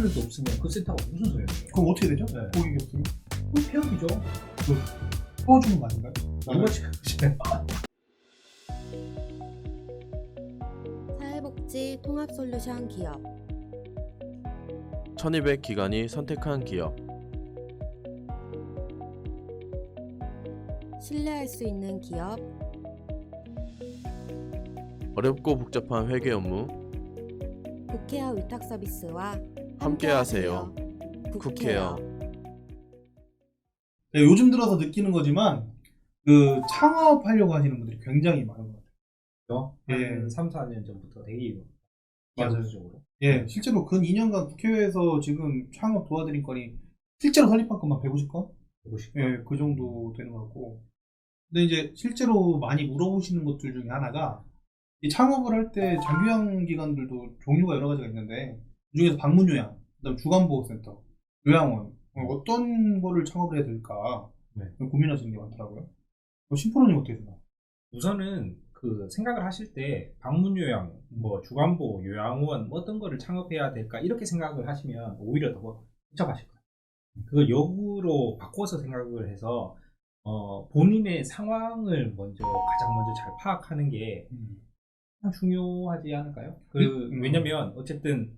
하늘도 없으면 그 센터가 무슨 소용이에요? 그럼 어떻게 되죠? 네. 고객이 없으면 그 폐업이죠. 풀어주는 거 아닌가요? 누가 지금 사회복지 통합솔루션 기업 1200 기관이 선택한 기업. 신뢰할 수 있는 기업 어렵고 복잡한 회계 업무 국회어 위탁 서비스와 함께하세요. 국회어. 네, 요즘 들어서 느끼는 거지만 그 창업하려고 하시는 분들이 굉장히 많은 것 같아요. 예. 한 3, 4년 전부터 되게 맞아요. 기하급수적으로. 예, 실제로 근 2년간 국회에서 지금 창업 도와드린 건이 실제로 설립한 것만 150건? 보고 싶고. 예, 그 정도 되는 것 같고. 근데 이제 실제로 많이 물어보시는 것들 중에 하나가 이 창업을 할 때 장교양 기관들도 종류가 여러 가지가 있는데 그중에서 방문요양, 그다음 주간보호센터, 요양원 어떤 거를 창업을 해야 될까 네. 고민하시는 게 많더라고요. 심프로님 어떻게 생각하세요? 우선은 그 생각을 하실 때 방문요양, 뭐 주간보, 요양원 어떤 거를 창업해야 될까 이렇게 생각을 하시면 오히려 더 복잡하실 거예요. 그걸 역으로 바꿔서 생각을 해서 본인의 상황을 가장 먼저 잘 파악하는 게 가장 중요하지 않을까요? 왜냐면 어쨌든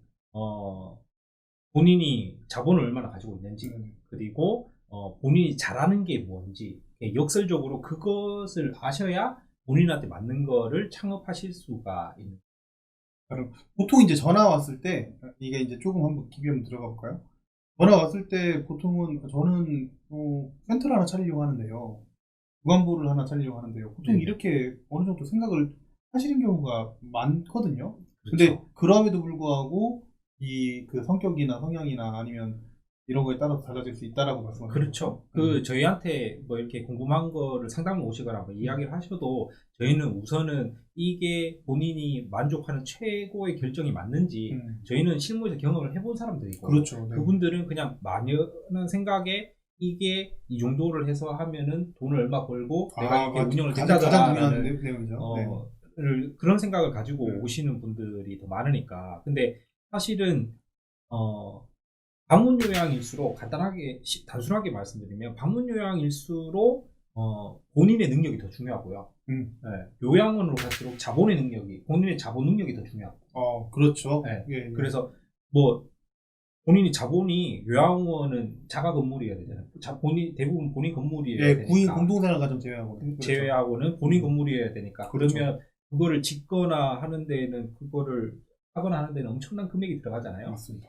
본인이 자본을 얼마나 가지고 있는지 그리고 본인이 잘하는 게 뭔지 역설적으로 그것을 아셔야 본인한테 맞는 거를 창업하실 수가 있는. 보통 이제 전화 왔을 때 이게 이제 조금 한번 깊이 한번 들어가 볼까요? 전화 왔을 때 보통은 저는 센터를 하나 차리려고 하는데요, 주간보를 하나 차리려고 하는데요. 보통 이렇게 어느 정도 생각을 하시는 경우가 많거든요. 근데 그렇죠. 그럼에도 불구하고 이 그 성격이나 성향이나 아니면 이런 거에 따라서 달라질 수 있다라고 말씀하셨죠. 그렇죠. 저희한테 뭐 이렇게 궁금한 거를 상담을 오시거나 뭐 이야기를 하셔도 저희는 우선은 이게 본인이 만족하는 최고의 결정이 맞는지 저희는 실무에서 경험을 해본 사람들이고 그렇죠. 네. 그분들은 그냥 막연한 생각에 이게 이 정도를 해서 하면은 돈을 얼마 벌고 내가 이렇게 운영을 가장 중요한 된다라는 내용이죠. 네. 그런 생각을 가지고 오시는 분들이 더 많으니까. 근데 사실은 방문 요양일수록 단순하게 말씀드리면 방문 요양일수록 본인의 능력이 더 중요하고요. 네, 요양원으로 갈수록 본인의 자본 능력이 더 중요하고. 그렇죠. 네, 예. 그래서 뭐 본인이 자본이 요양원은 자가 건물이어야 되잖아요. 대부분 본인 건물이어야 되니까. 구인 공동생활 가정 제외하고는. 그렇죠. 제외하고는 본인 건물이어야 되니까. 그렇죠. 그러면 그거를 짓거나 하는 데는 엄청난 금액이 들어가잖아요. 맞습니다.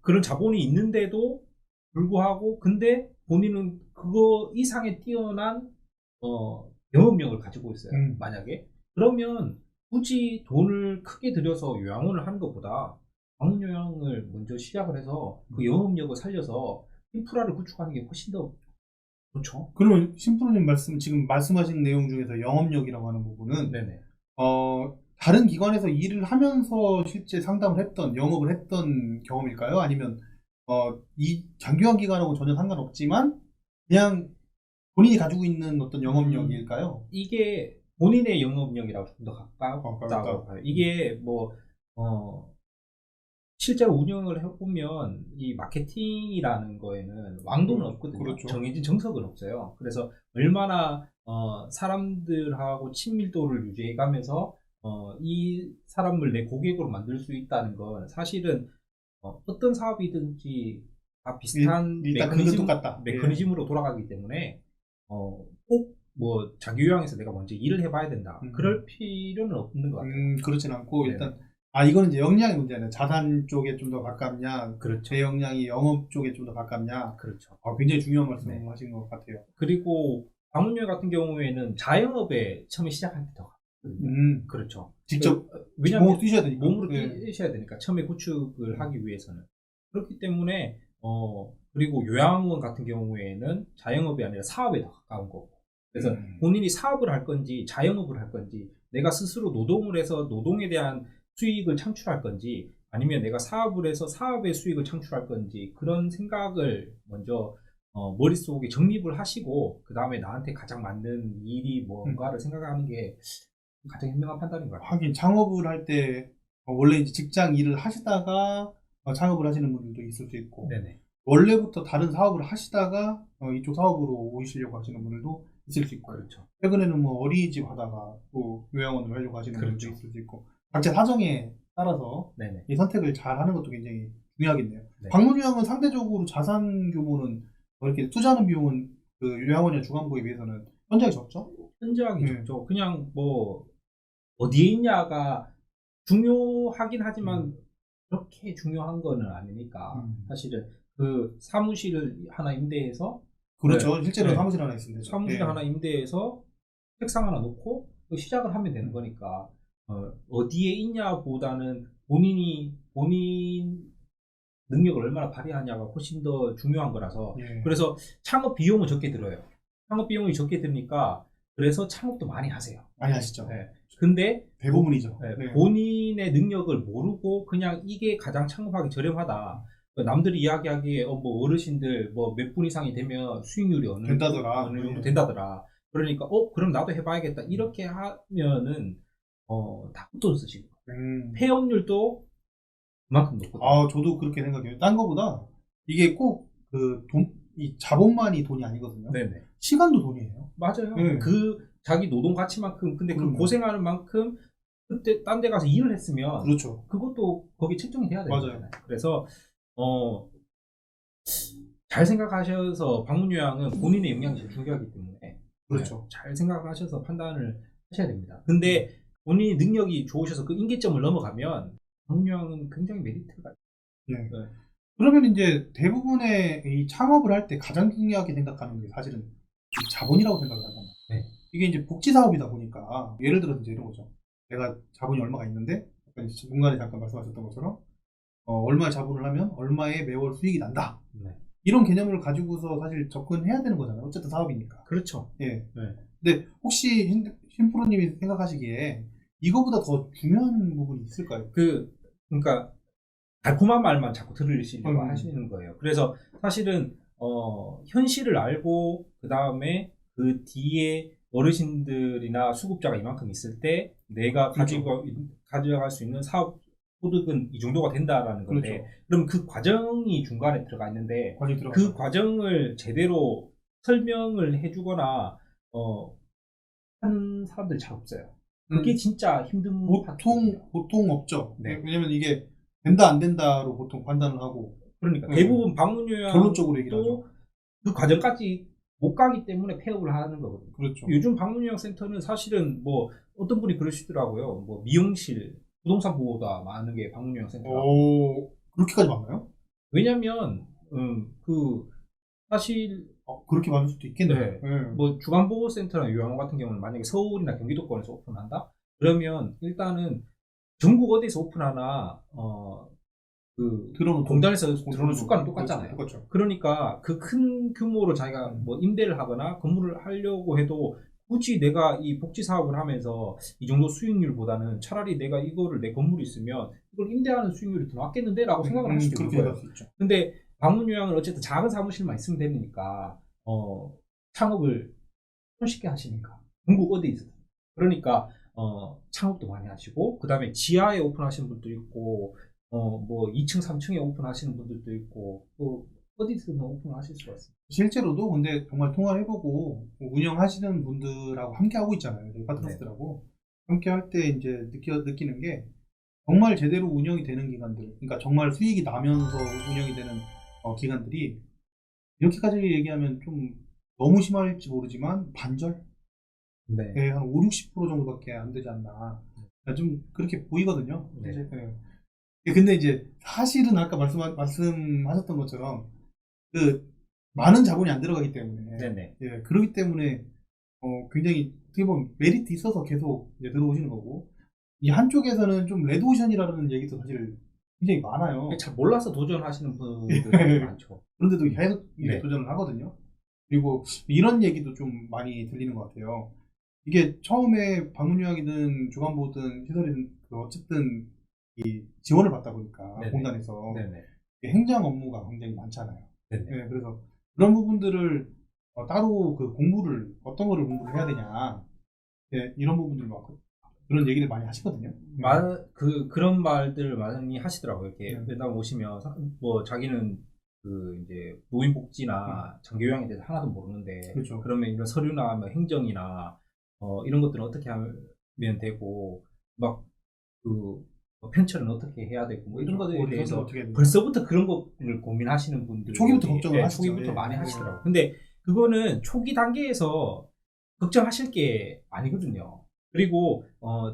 그런 자본이 있는데도 불구하고 근데 본인은 그거 이상의 뛰어난 영업력을 가지고 있어요. 만약에 그러면 굳이 돈을 크게 들여서 요양원을 하는 것보다 방문 요양을 먼저 시작을 해서 그 영업력을 살려서 인프라를 구축하는 게 훨씬 더 좋죠. 그러면 심프로님 지금 말씀하신 내용 중에서 영업력이라고 하는 부분은 네네. 다른 기관에서 일을 하면서 실제 상담을 했던, 영업을 했던 경험일까요? 아니면 이 장교양 기관하고 전혀 상관없지만 그냥 본인이 가지고 있는 어떤 영업력일까요? 이게 본인의 영업력이라고 좀 더 가깝다고 봐요. 이게 실제로 운영을 해보면 이 마케팅이라는 거에는 왕도는 없거든요. 그렇죠. 정해진 정석은 없어요. 그래서 얼마나 사람들하고 친밀도를 유지해가면서 이 사람을 내 고객으로 만들 수 있다는 건 사실은 어떤 사업이든지 다 비슷한 일단 그건 똑같다. 메커니즘으로 돌아가기 때문에 꼭 뭐 장기요양에서 내가 먼저 일을 해봐야 된다. 그럴 필요는 없는 것 같아요. 그렇진 않고 네네. 일단 이거는 이제 역량의 문제네. 자산 쪽에 좀 더 가깝냐, 그렇죠. 제 역량이 영업 쪽에 좀 더 가깝냐. 그렇죠. 굉장히 중요한 말씀을 하신 것 같아요. 그리고 방문요양 같은 경우에는 자영업에 처음에 시작할 때 더 가깝거든요. 그렇죠. 직접 왜냐하면 몸으로 뛰셔야 되니까. 몸으로 뛰셔야 되니까 처음에 구축을 하기 위해서는. 그렇기 때문에 그리고 요양원 같은 경우에는 자영업이 아니라 사업에 더 가까운 거고. 그래서 본인이 사업을 할 건지 자영업을 할 건지 내가 스스로 노동을 해서 노동에 대한 수익을 창출할 건지 아니면 내가 사업을 해서 사업의 수익을 창출할 건지 그런 생각을 먼저 머릿속에 정립을 하시고 그 다음에 나한테 가장 맞는 일이 뭔가를 생각하는 게 가장 현명한 판단인 것 같아요. 하긴 창업을 할 때 원래 이제 직장 일을 하시다가 창업을 하시는 분들도 있을 수 있고 네네. 원래부터 다른 사업을 하시다가 이쪽 사업으로 오시려고 하시는 분들도 있을 수 있고 그렇죠. 최근에는 뭐 어린이집 하다가 또 요양원을 하려고 하시는 그렇죠. 분들도 있을 수 있고 각자 사정에 따라서 네네. 이 선택을 잘 하는 것도 굉장히 중요하겠네요. 네. 방문요양은 상대적으로 자산 규모는 이렇게 투자하는 비용은 그 요양원이나 주간보에 비해서는 현저히 적죠? 현저하게 네. 좋죠. 그냥 뭐 어디에 있냐가 중요하긴 하지만 그렇게 중요한 거는 아니니까 사실은 그 사무실을 하나 임대해서 그렇죠. 실제로 네. 사무실 하나 있으면 되죠. 사무실 네. 하나 임대해서 책상 하나 놓고 또 시작을 하면 되는 거니까 어디에 있냐보다는 본인 능력을 얼마나 발휘하냐가 훨씬 더 중요한 거라서 예. 그래서 창업 비용은 적게 들어요. 창업 비용이 적게 드니까 그래서 창업도 많이 하세요. 많이 하시죠. 네. 근데 대부분이죠. 네, 네. 본인의 능력을 모르고 그냥 이게 가장 창업하기 저렴하다. 남들이 이야기하기에 뭐 어르신들 뭐 몇 분 이상이 되면 수익률이 어느 된다더라. 정도 네. 된다더라. 그러니까 그럼 나도 해봐야겠다. 이렇게 하면은 다 붙어 쓰시는 거예요. 폐업률도 그만큼 높거든요. 아, 저도 그렇게 생각해요. 딴 거보다 이게 꼭 이 자본만이 돈이 아니거든요. 네네. 시간도 돈이에요. 맞아요. 네. 그 자기 노동 가치만큼 근데 그 그럼요. 고생하는 만큼 그때 딴 데 가서 일을 했으면 그렇죠. 그것도 거기 책정이 돼야 되는 맞아요. 거잖아요. 그래서 잘 생각하셔서 방문요양은 본인의 역량이 제일 중요하기 때문에 그렇죠. 잘 생각하셔서 판단을 하셔야 됩니다. 근데 본인이 능력이 좋으셔서 그 임계점을 넘어가면 방문요양은 굉장히 메리트가 네. 네. 그러면 이제 대부분의 이 창업을 할 때 가장 중요하게 생각하는 게 사실은 이 자본이라고 생각을 하잖아요. 네. 이게 이제 복지 사업이다 보니까 예를 들어 이제 이런 거죠. 내가 자본이 얼마가 있는데 아까 이제 중간에 잠깐 말씀하셨던 것처럼 얼마의 자본을 하면 얼마의 매월 수익이 난다. 네. 이런 개념을 가지고서 사실 접근해야 되는 거잖아요. 어쨌든 사업이니까. 그렇죠. 예. 네. 근데 혹시 신프로님이 생각하시기에 이거보다 더 중요한 부분이 있을까요? 그러니까 달콤한 말만 자꾸 들으시려고 음. 하시는 거예요. 그래서 사실은 현실을 알고 그 다음에 그 뒤에 어르신들이나 수급자가 이만큼 있을 때 내가 그렇죠. 가져갈 수 있는 사업 소득은 이 정도가 된다라는 건데 그렇죠. 그럼 그 과정이 중간에 들어가 있는데 과정이 들어가. 그 과정을 제대로 설명을 해주거나 하는 사람들이 잘 없어요. 그게 진짜 힘든 파트거든요. 보통 없죠. 네. 왜냐면 이게 된다 안 된다로 보통 판단을 하고 그러니까 대부분 결론적으로 얘기를 하죠. 방문요양도 그 과정까지 못 가기 때문에 폐업을 하는 거거든요. 그렇죠. 요즘 방문요양 센터는 사실은 뭐 어떤 분이 그러시더라고요. 뭐 미용실, 부동산 보호가 많은 게 방문요양 센터라고. 오, 그렇게까지 많나요? 왜냐면 사실 그렇게 많을 수도 있겠네요. 네. 네. 뭐 주간보호센터나 요양원 같은 경우는 만약에 서울이나 경기도권에서 오픈한다? 그러면 일단은 전국 어디서 오픈하나 들어오는 공단에서 들어오는 수가는 똑같잖아요. 똑같죠. 그러니까 그 큰 규모로 자기가 뭐 임대를 하거나 건물을 하려고 해도 굳이 내가 이 복지 사업을 하면서 이 정도 수익률보다는 차라리 내가 이거를 내 건물이 있으면 이걸 임대하는 수익률이 더 낫겠는데? 라고 생각을 할 수도 있는 그렇게 거예요. 생각할 수 있죠. 근데 방문요양은 어쨌든 작은 사무실만 있으면 되니까 창업을 손쉽게 하시니까 전국 어디 있어도 그러니까 창업도 많이 하시고 그 다음에 지하에 오픈하시는 분도 있고 뭐 2층 3층에 오픈하시는 분들도 있고 또 어디서든 오픈하실 수가 있습니다. 실제로도 근데 정말 통화를 해보고 운영하시는 분들하고 함께 하고 있잖아요. 저희 파트너스들하고 함께 할 때 이제 느끼는 게 정말 제대로 운영이 되는 기관들, 그러니까 정말 수익이 나면서 운영이 되는 기관들이 이렇게까지 얘기하면 좀 너무 심할지 모르지만 반절? 네. 네, 한 5-60% 정도밖에 안 되지 않나. 좀 그렇게 보이거든요. 네. 네. 근데 이제 사실은 아까 말씀하셨던 것처럼 많은 자본이 안 들어가기 때문에 네네. 예, 그렇기 때문에 굉장히 어떻게 보면 메리트 있어서 계속 이제 들어오시는 거고 이 한쪽에서는 좀 레드오션이라는 얘기도 사실 굉장히 많아요. 잘 몰라서 도전하시는 분들이 많죠. 그런데도 계속 네. 도전을 하거든요. 그리고 이런 얘기도 좀 많이 들리는 것 같아요. 이게 처음에 방문요양이든 주간보호든 시설이든 어쨌든 이 지원을 받다 보니까 네네. 공단에서 네네. 행정 업무가 굉장히 많잖아요. 네네. 네, 그래서 그런 부분들을 따로 어떤 거를 공부를 해야 되냐, 네, 이런 부분들 많고 그런 얘기를 많이 하시거든요. 그런 말들 많이 하시더라고요. 이렇게 네. 회담 오시면 뭐 자기는 그 이제 노인복지나 장기요양에 대해서 하나도 모르는데 그렇죠. 그러면 이런 서류나 뭐 행정이나 이런 것들은 어떻게 하면 되고 막 그 편철은 어떻게 해야 되고 뭐 이런 그렇죠. 것들에 어디 대해서 어떻게 해야 되나. 벌써부터 그런 것을 고민하시는 분들 초기부터 걱정을 하시죠. 초기부터 예. 많이 예. 하시더라고요. 근데 그거는 초기 단계에서 걱정하실 게 아니거든요. 그리고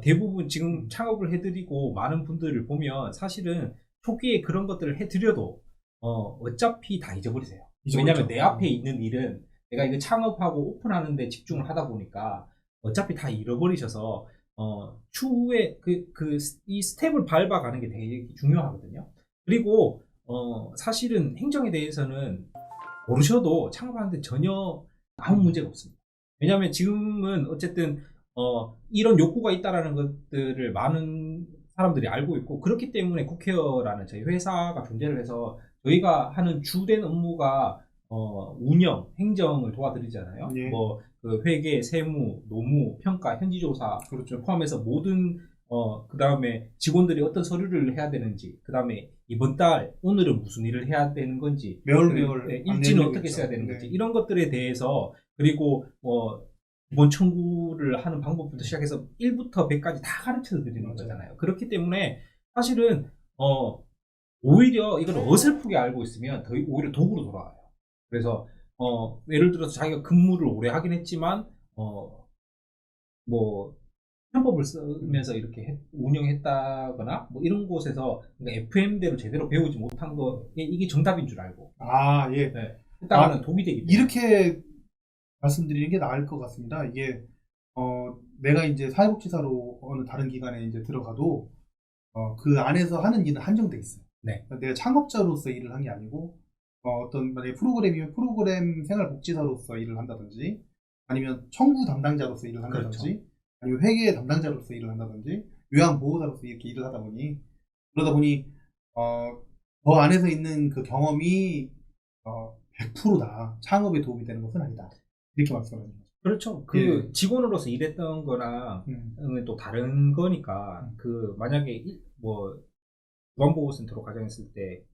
대부분 지금 창업을 해드리고 많은 분들을 보면 사실은 초기에 그런 것들을 해드려도 어차피 다 잊어버리세요. 왜냐하면 내 앞에 있는 일은 내가 이거 창업하고 오픈하는데 집중을 하다 보니까 어차피 다 잃어버리셔서 추후에 이 스텝을 밟아가는 게 되게 중요하거든요. 그리고 사실은 행정에 대해서는 모르셔도 창업하는데 전혀 아무 문제가 없습니다. 왜냐하면 지금은 어쨌든 이런 욕구가 있다라는 것들을 많은 사람들이 알고 있고 그렇기 때문에 국회어라는 저희 회사가 존재를 해서 저희가 하는 주된 업무가 운영, 행정을 도와드리잖아요. 예. 뭐 그 회계, 세무, 노무, 평가, 현지조사 그렇죠. 포함해서 모든 그 다음에 직원들이 어떤 서류를 해야 되는지, 그 다음에 이번 달 오늘은 무슨 일을 해야 되는 건지, 매월 일지는 안내해드리고 어떻게 있죠. 써야 되는 네. 건지 이런 것들에 대해서 그리고 기본 청구를 하는 방법부터 시작해서 1부터 100까지 다 가르쳐 드리는 맞아요. 거잖아요. 그렇기 때문에 사실은 오히려 이걸 어설프게 알고 있으면 오히려 도구로 돌아가요. 그래서 예를 들어서 자기가 근무를 오래 하긴 했지만 뭐 편법을 쓰면서 이렇게 운영했다거나 뭐 이런 곳에서 FM대로 제대로 배우지 못한 거 이게 정답인 줄 알고 아, 예. 했다가는 독이 되기 때문에 이렇게 말씀드리는 게 나을 것 같습니다. 이게 내가 이제 사회복지사로 어느 다른 기관에 이제 들어가도 그 안에서 하는 일은 한정돼 있어요. 네. 그러니까 내가 창업자로서 일을 한 게 아니고 어떤 만약에 프로그램이면 프로그램 생활복지사로서 일을 한다든지 아니면 청구 담당자로서 일을 한다든지 그렇죠. 아니면 회계 담당자로서 일을 한다든지 요양보호사로서 이렇게 일을 하다 보니 그러다 보니 저 안에서 있는 그 경험이 100%다 창업에 도움이 되는 것은 아니다. 이렇게 말씀하시는 거죠. 그렇죠. 그 직원으로서 일했던 거랑 또 다른 거니까 그 만약에 보건보호센터로 가정했을 때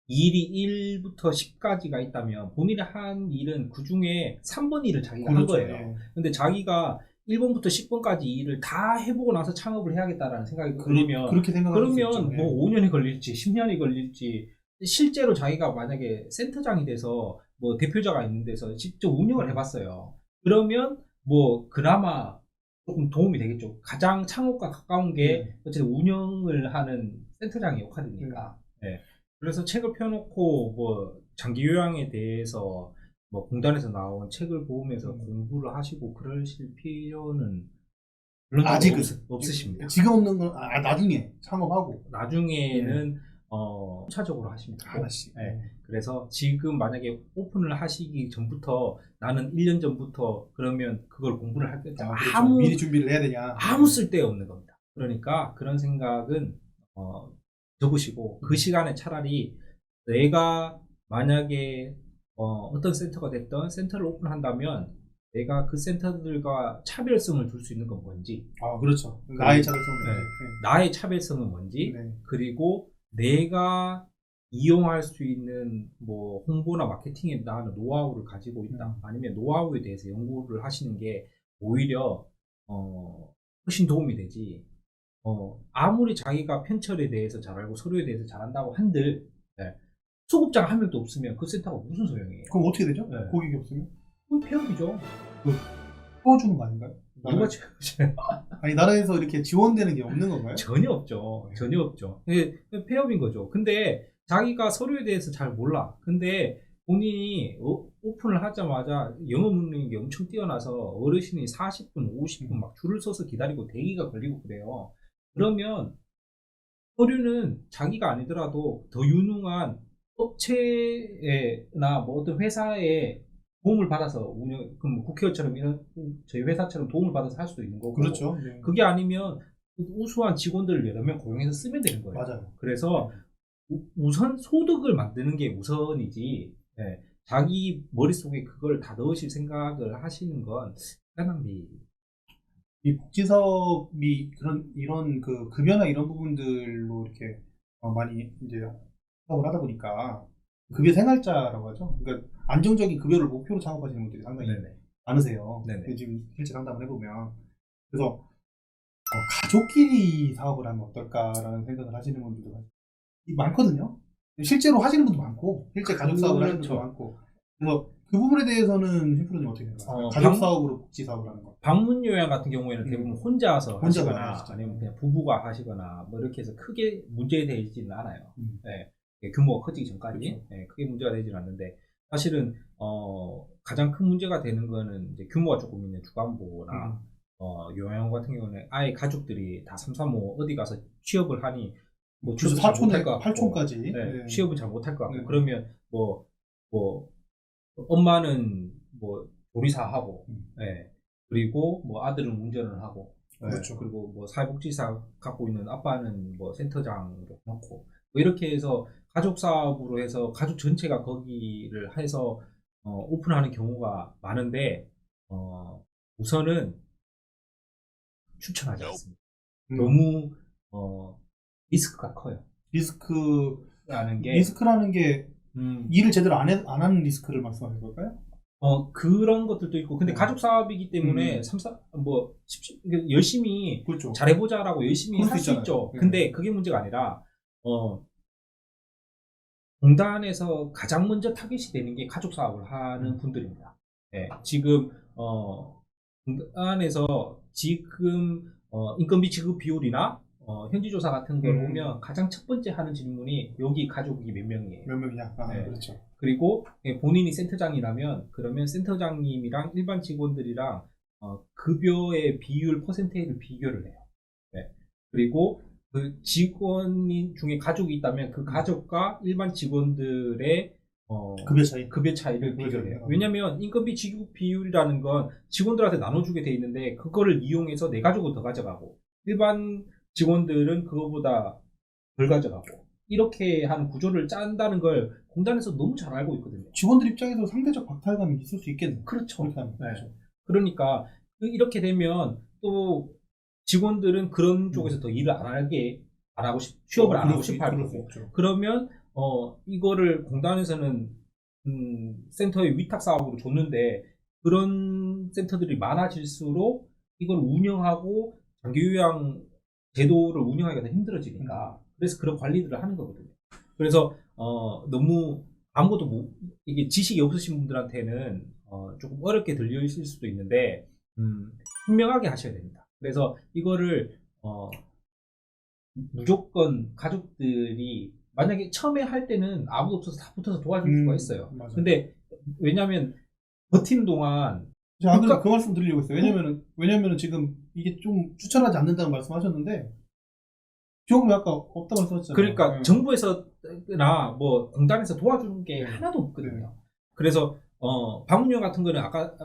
일이 1부터 10까지가 있다면 본인이 한 일은 그 중에 3번 일을 자기가 한 거예요. 예. 근데 자기가 1번부터 10번까지 일을 다 해보고 나서 창업을 해야겠다라는 생각이 들면 그렇게 생각할 수 있죠. 그러면 뭐 5년이 걸릴지 10년이 걸릴지 실제로 자기가 만약에 센터장이 돼서 뭐 대표자가 있는 데서 직접 운영을 해봤어요. 그러면 뭐 그나마 조금 도움이 되겠죠. 가장 창업과 가까운 게 어쨌든 운영을 하는 센터장의 역할이니까. 네. 그래서 책을 펴놓고 뭐 장기 요양에 대해서 뭐 공단에서 나온 책을 보면서 공부를 하시고 그러실 필요는 아직은 없으십니다. 지금 없는 건 나중에 창업하고 나중에는 차적으로 하시면 되고 하나씩. 네. 그래서 지금 만약에 오픈을 하시기 전부터 나는 1년 전부터 그러면 그걸 공부를 할 때 그렇죠. 미리 준비를 해야 되냐. 아무 쓸데없는 겁니다. 그러니까 그런 생각은 접으시고 그 시간에 차라리 내가 만약에 어떤 센터가 됐던 센터를 오픈한다면 내가 그 센터들과 차별성을 둘 수 있는 건 뭔지 그렇죠. 나의 차별성. 나의 차별성은 뭔지 네. 그리고 내가 이용할 수 있는 뭐 홍보나 마케팅에 대한 노하우를 가지고 있다. 아니면 노하우에 대해서 연구를 하시는 게 오히려 훨씬 도움이 되지. 아무리 자기가 편철에 대해서 잘 알고 서류에 대해서 잘한다고 한들 수급자가 한 명도 없으면 그 센터가 무슨 소용이에요? 그럼 어떻게 되죠? 네. 고객이 없으면? 그럼 폐업이죠. 도와주는 거 아닌가요? 누가 아니 나라에서 이렇게 지원되는 게 없는 건가요? 전혀 없죠. 전혀 없죠. 폐업인 거죠. 근데 자기가 서류에 대해서 잘 몰라. 근데 본인이 오픈을 하자마자 영업 능력이 엄청 뛰어나서 어르신이 40분, 50분 막 줄을 서서 기다리고 대기가 걸리고 그래요. 그러면 서류는 자기가 아니더라도 더 유능한 업체나 뭐 어떤 회사에 도움을 받아서 그럼 국회의원처럼 이런 저희 회사처럼 도움을 받아서 할 수도 있는 거고. 그렇죠. 네. 그게 아니면 우수한 직원들을 여러 명 고용해서 쓰면 되는 거예요. 맞아요. 그래서 우선 소득을 만드는 게 우선이지. 자기 머릿속에 그걸 다 넣으실 생각을 하시는 건 낭비. 이 복지사업이 이런 그 급여나 이런 부분들로 이렇게 많이 이제 사업을 하다 보니까 급여 생활자라고 하죠. 그러니까 안정적인 급여를 목표로 창업하시는 분들이 상당히 네네. 많으세요. 네네. 지금 실제 상담을 해보면 그래서 가족끼리 사업을 하면 어떨까라는 생각을 하시는 분들도 많거든요. 실제로 하시는 분도 많고 실제 가족 사업을 하시는 분도 그렇죠. 많고 그래서 그 부분에 대해서는 셰프님 어떻게 생각하세요? 가족 사업으로 복지 사업을 하는 거. 방문 요양 같은 경우에는 대부분 혼자서 혼자서 하시거나 하시죠. 아니면 그냥 부부가 하시거나 뭐 이렇게 해서 크게 문제되지는 않아요. 음. 네. 규모가 커지기 전까지 그렇죠. 네, 크게 문제가 되지는 않는데 사실은 가장 큰 문제가 되는 거는 이제 규모가 조금 있는 주간보나 요양원 같은 경우는 아예 가족들이 다 335 어디 가서 취업을 하니 뭐 취업을 잘 못할 것 같고 8촌까지 네, 취업은 잘 못할 것 같고 네. 그러면 뭐 엄마는 뭐 조리사 하고 네, 그리고 뭐 아들은 운전을 하고 그렇죠. 네, 그리고 뭐 사회복지사 갖고 있는 아빠는 뭐 센터장으로 놓고 뭐 이렇게 해서 가족 사업으로 해서 가족 전체가 거기를 해서 오픈하는 경우가 많은데 우선은 추천하지 않습니다. 너무 리스크가 커요. 리스크라는 게 일을 제대로 안 하는 리스크를 말씀하는 걸까요? 그런 것들도 있고, 근데 가족 사업이기 때문에 열심히 그렇죠. 잘해보자라고 열심히 그럴 할 수 수 있잖아요. 있죠. 근데 그게 문제가 아니라 공단에서 가장 먼저 타깃이 되는 게 가족 사업을 하는 분들입니다. 네, 지금 공단에서 지금 인건비 지급 비율이나 현지조사 같은 걸 보면 가장 첫 번째 하는 질문이 여기 가족이 몇 명이에요. 몇 명이냐? 네. 그렇죠. 그리고 본인이 센터장이라면 그러면 센터장님이랑 일반 직원들이랑 급여의 비율 퍼센테이지를 비교를 해요. 네. 그리고 그 직원 중에 가족이 있다면 그 가족과 일반 직원들의 급여 차이를 비교를 해요. 왜냐하면 인건비 지급 비율이라는 건 직원들한테 나눠주게 돼 있는데 그거를 이용해서 내 가족은 더 가져가고 일반 직원들은 그거보다 덜 가져가고 이렇게 하는 구조를 짠다는 걸 공단에서 너무 잘 알고 있거든요. 직원들 입장에서 상대적 박탈감이 있을 수 있겠네요. 그렇죠. 네. 그러니까 이렇게 되면 또 직원들은 그런 쪽에서 더 일을 안 하고 취업을 안 하고 싶어 할 거고. 그러면 이거를 공단에서는 센터에 위탁 사업으로 줬는데 그런 센터들이 많아질수록 이걸 운영하고 장기요양 제도를 운영하기가 더 힘들어지니까 그래서 그런 관리들을 하는 거거든요. 그래서 너무 아무것도 이게 지식이 없으신 분들한테는 조금 어렵게 들리실 수도 있는데 현명하게 하셔야 됩니다. 그래서 이거를 무조건 가족들이 만약에 처음에 할 때는 아무도 없어서 다 붙어서 도와줄 수가 있어요. 맞아요. 근데 왜냐면 버티는 동안 제가 그 말씀 드리려고 했어요. 왜냐면은 지금 이게 좀 추천하지 않는다는 말씀하셨는데 조금 아까 없다고 말씀하셨잖아요. 그러니까 정부에서나 뭐 공단에서 도와주는 게 하나도 없거든요. 그래서 방문용 같은 거는 아까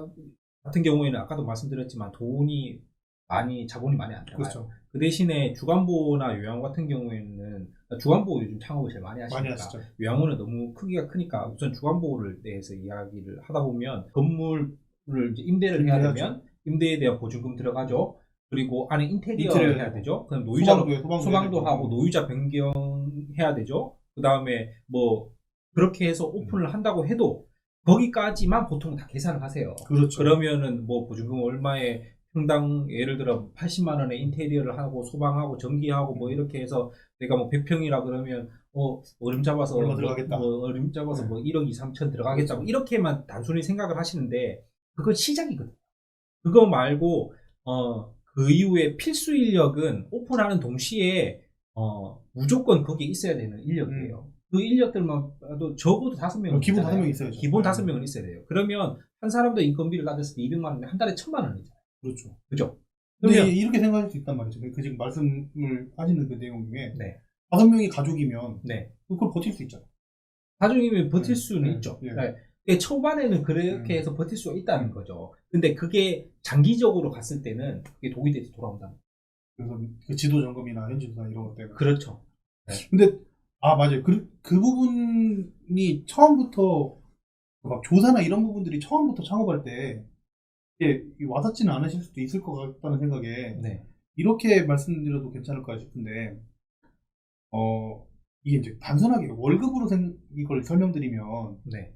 같은 경우에는 아까도 말씀드렸지만 자본이 많이 안 들어가요. 그렇죠. 그 대신에 주간보나 요양원 같은 경우에는 주간보 요즘 창업을 제일 많이 하시니까 요양원은 너무 크기가 크니까 우선 주간보를 대해서 이야기를 하다 보면 건물을 이제 임대를 해야 되면 임대에 대한 보증금 들어가죠. 그리고 안에 인테리어를 해야 되죠. 그럼 소방도 하고 노유자 변경해야 되죠. 그 다음에 뭐 그렇게 해서 오픈을 한다고 해도 거기까지만 보통 다 계산을 하세요. 그렇죠. 그러면은 뭐 보증금 얼마에 평당 예를 들어 80만 원에 인테리어를 하고 소방하고 전기하고 뭐 이렇게 해서 내가 뭐 100평이라 그러면 얼음 잡아서 얼마 들어가겠다. 뭐 1억 2, 3천 들어가겠다. 뭐 이렇게만 단순히 생각을 하시는데 그건 시작이거든요. 그거 말고 그 이후에 필수 인력은 오픈하는 동시에 무조건 거기에 있어야 되는 인력이에요. 그 인력들만 봐도 적어도 5명은 기본 5명 있어야죠. 기본 5명은 있어야 돼요. 그러면 한 사람도 인건비를 받았을 때 200만 원이면 한 달에 1000만 원이잖아요. 그렇죠. 그죠? 근데 이렇게 생각할 수 있단 말이죠. 그 지금 말씀을 하시는 그 내용 중에 5명이 가족이면 그걸 버틸 수 있잖아요. 가족이면 버틸 수는 있죠. 초반에는 그렇게 해서 버틸 수가 있다는 거죠. 근데 그게 장기적으로 갔을 때는 그게 독이 돼서 돌아온다는 거죠. 그래서 그 지도 점검이나 현지 조사 이런 것 때문에. 그렇죠. 근데 맞아요. 그 부분이 처음부터 막 조사나 이런 부분들이 처음부터 창업할 때 이게 와닿지는 않으실 수도 있을 것 같다는 생각에 네. 이렇게 말씀드려도 괜찮을까 싶은데 이게 이제 단순하게 월급으로 이걸 설명드리면 네.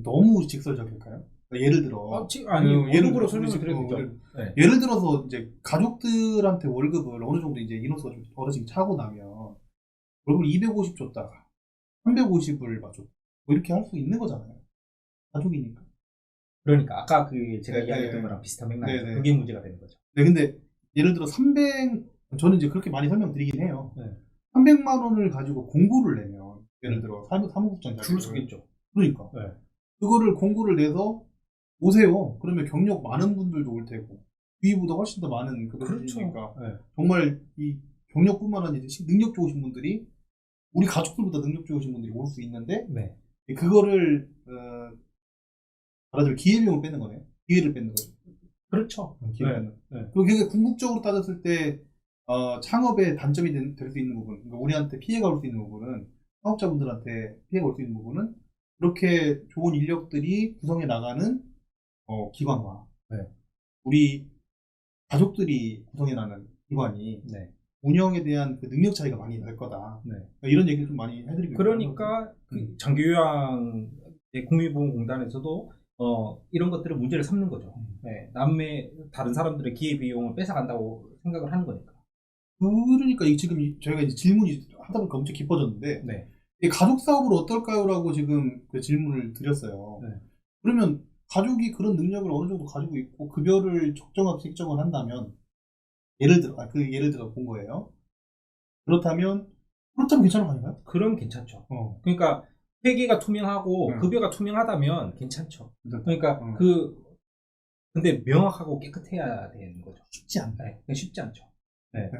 너무 직설적일까요? 그러니까 예를 들어 아니, 월급으로 들어- 설명을 드려도 예를- 되죠. 네. 예를 들어서 이제 가족들한테 월급을 어느 정도 이제 인원수가 좀 어르신 차고 나면 월급을 250 줬다가 350을 맞췄다 뭐 이렇게 할 수 있는 거잖아요. 가족이니까. 그러니까 아까 그 제가 네, 이야기했던 네. 거랑 비슷한 맥락이죠. 네, 네. 그게 문제가 되는 거죠. 네, 근데 예를 들어 저는 이제 그렇게 많이 설명드리긴 해요. 네. 300만 원을 가지고 공고를 내면 예를 들어 사무국장 줄 서겠죠. 그러니까 네. 그거를 공고를 내서 오세요. 그러면 경력 많은 분들도 올 테고 위보다 훨씬 더 많은 그렇죠. 그분이니까 네. 정말 이 경력뿐만 아니라 능력 좋으신 분들이 우리 가족들보다 능력 좋으신 분들이 올 수 있는데 네. 그거를 말하자면 기회비용을 뺏는 거네요. 기회를 뺏는 거죠. 그렇죠. 기회를 네. 뺏는. 네. 그리고 그게 궁극적으로 따졌을 때 창업의 단점이 될 수 있는 부분, 그러니까 우리한테 피해가 올 수 있는 부분은 창업자분들한테 피해가 올 수 있는 부분은 이렇게 좋은 인력들이 구성해 나가는 기관과 네. 우리 가족들이 구성해 나가는 기관이 네. 운영에 대한 그 능력 차이가 많이 날 거다. 네. 이런 얘기를 좀 많이 해드리고 그러니까 그 장기요양 국민보험공단에서도 이런 것들을 문제를 삼는 거죠. 네. 남의 다른 사람들의 기회비용을 뺏어간다고 생각을 하는 거니까. 그러니까 지금 저희가 이제 질문이 하다 보니까 엄청 깊어졌는데 네. 이 가족 사업으로 어떨까요라고 지금 그 질문을 드렸어요. 네. 그러면 가족이 그런 능력을 어느 정도 가지고 있고 급여를 적정하게 책정을 한다면 예를 들어 본 거예요. 그렇다면 괜찮은 거 아닌가요? 그럼 괜찮죠. 그러니까 회계가 투명하고 급여가 투명하다면 괜찮죠. 그러니까 근데 명확하고 깨끗해야 되는 거죠. 쉽지 않다. 네. 쉽지 않죠. 네.